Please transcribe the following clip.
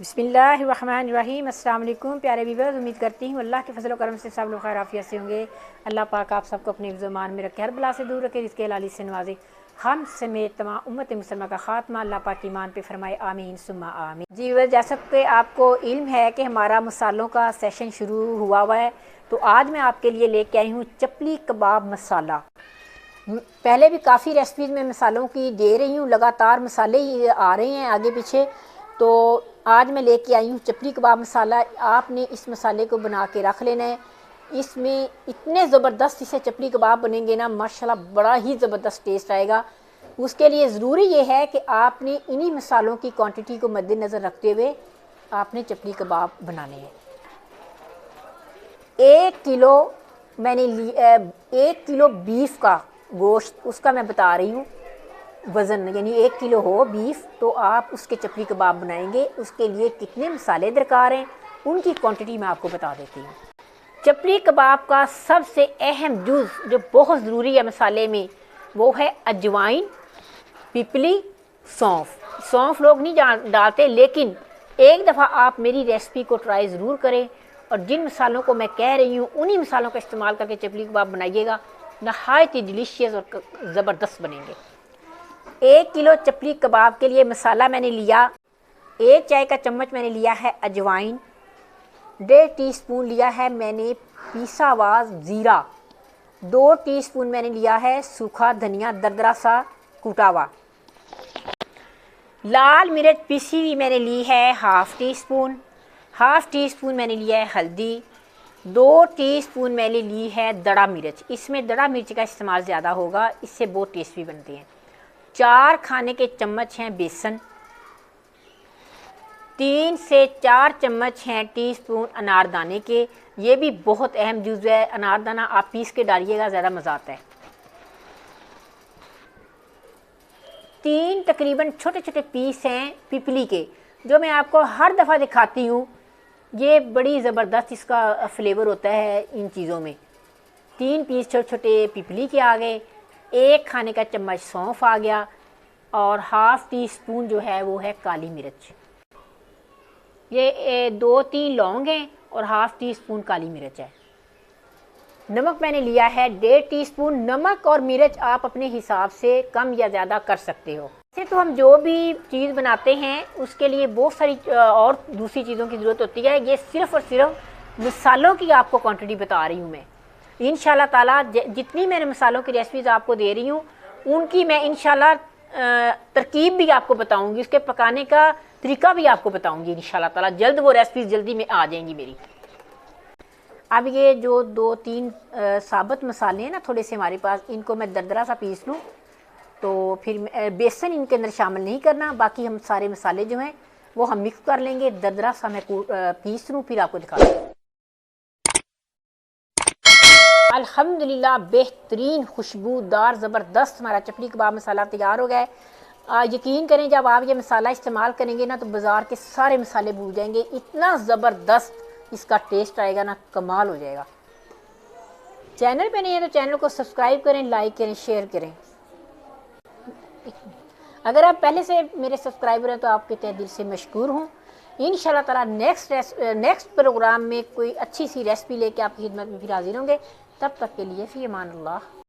बिस्मिल्लाहिर्रहमानिर्रहीम। अस्सलाम वालेकुम प्यारे व्यूअर्स, उम्मीद करती हूँ अल्लाह के फजल व करम से सब लोग खैर आफियत से होंगे। अल्लाह पाक आप सबको अपने ईमान में रखे, हर बला से दूर रखे, जिसके लाली से नवाजे, हम समेत तमाम उम्मत मुसलमान का खात्मा अल्लाह पाक ईमान पे फरमाए, आमीन सुम्मा आमीन। जी व्यूअर्स, जैसा कि आपको इल्म है कि हमारा मसालों का सेशन शुरू हुआ है, तो आज मैं आपके लिए लेके आई हूँ चपली कबाब मसाला। पहले भी काफ़ी रेसिपीज़ में मसालों की दे रही हूँ, लगातार मसाले ही आ रहे हैं आगे पीछे। तो आज मैं लेके आई हूँ चपली कबाब मसाला। आपने इस मसाले को बना के रख लेना है। इसमें इतने ज़बरदस्त इसे चपली कबाब बनेंगे ना, माशाल्लाह बड़ा ही ज़बरदस्त टेस्ट आएगा। उसके लिए ज़रूरी ये है कि आपने इन्हीं मसालों की क्वांटिटी को मद्देनज़र रखते हुए आपने चपली कबाब बनाने हैं। 1 किलो मैंने 1 किलो बीफ का गोश्त, उसका मैं बता रही हूँ वज़न, यानी 1 किलो हो बीफ तो आप उसके चपली कबाब बनाएंगे। उसके लिए कितने मसाले दरकार हैं उनकी क्वांटिटी मैं आपको बता देती हूँ। चपली कबाब का सबसे अहम जुज़ जो बहुत ज़रूरी है मसाले में, वो है अजवाइन, पिपली, सौंफ। सौंफ लोग नहीं डालते, लेकिन एक दफ़ा आप मेरी रेसिपी को ट्राई ज़रूर करें और जिन मसालों को मैं कह रही हूँ उन्हीं मसालों का इस्तेमाल करके चपली कबाब बनाइएगा, नहायत ही डिलीशियस और ज़बरदस्त बनेंगे। 1 किलो चपली कबाब के लिए मसाला मैंने लिया, 1 चाय का चम्मच मैंने लिया है अजवाइन, 1.5 टीस्पून लिया है मैंने पिसा हुआ ज़ीरा, 2 टीस्पून मैंने लिया है सूखा धनिया दरदरा सा कूटा हुआ, लाल मिर्च पिसी हुई मैंने ली है हाफ़ टी स्पून मैंने लिया है हल्दी, 2 टीस्पून मैंने ली है दड़ा मिर्च। इसमें दड़ा मिर्च का इस्तेमाल ज़्यादा होगा, इससे बहुत टेस्टी बनते हैं। 4 खाने के चम्मच हैं बेसन, 3 से 4 चम्मच हैं टीस्पून अनारदाने के। ये भी बहुत अहम जुज़ है, अनारदाना आप पीस के डालिएगा, ज़्यादा मज़ा आता है। 3 तकरीबन छोटे छोटे पीस हैं पिपली के, जो मैं आपको हर दफ़ा दिखाती हूँ। ये बड़ी ज़बरदस्त इसका फ्लेवर होता है इन चीज़ों में। 3 पीस छोटे छोटे पिपली के आ गए, 1 खाने का चम्मच सौंफ आ गया और हाफ़ टी स्पून जो है वो है काली मिर्च। ये 2-3 लौंग हैं और हाफ़ टी स्पून काली मिर्च है। नमक मैंने लिया है 1.5 टीस्पून। नमक और मिर्च आप अपने हिसाब से कम या ज़्यादा कर सकते हो। वैसे तो हम जो भी चीज़ बनाते हैं उसके लिए बहुत सारी और दूसरी चीज़ों की ज़रूरत होती है। ये सिर्फ़ और सिर्फ मसालों की आपको क्वांटिटी बता रही हूँ मैं। इंशाल्लाह ताला जितनी मैंने मसालों की रेसिपीज़ आपको दे रही हूँ उनकी मैं इंशाल्लाह तरकीब भी आपको बताऊँगी, उसके पकाने का तरीका भी आपको बताऊँगी इंशाल्लाह ताला। जल्द वो रेसिपीज़ जल्दी में आ जाएंगी मेरी। अब ये जो 2-3 साबुत मसाले हैं ना थोड़े से हमारे पास, इनको मैं दरदरा सा पीस लूँ, तो फिर बेसन इनके अंदर शामिल नहीं करना। बाकी हम सारे मसाले जो हैं वो हम मिक्स कर लेंगे। दरदरा सा मैं पीस लूँ, फिर आपको दिखा दूँ। अल्हम्दुलिल्लाह बेहतरीन खुशबूदार ज़बरदस्त हमारा चपली कबाब मसाला तैयार हो गया है। यकीन करें जब आप ये मसाला इस्तेमाल करेंगे ना तो बाज़ार के सारे मसाले भूल जाएंगे, इतना ज़बरदस्त इसका टेस्ट आएगा ना, कमाल हो जाएगा। चैनल पे नहीं है तो चैनल को सब्सक्राइब करें, लाइक करें, शेयर करें। अगर आप पहले से मेरे सब्सक्राइबर हैं तो आपके तहे दिल से मशकूर हूँ। इंशाल्लाह ताला नेक्स्ट प्रोग्राम में कोई अच्छी सी रेसिपी लेके आपकी खिदमत में फिर हाजिर होंगे। तब तक के लिए फ़ी अमान अल्लाह।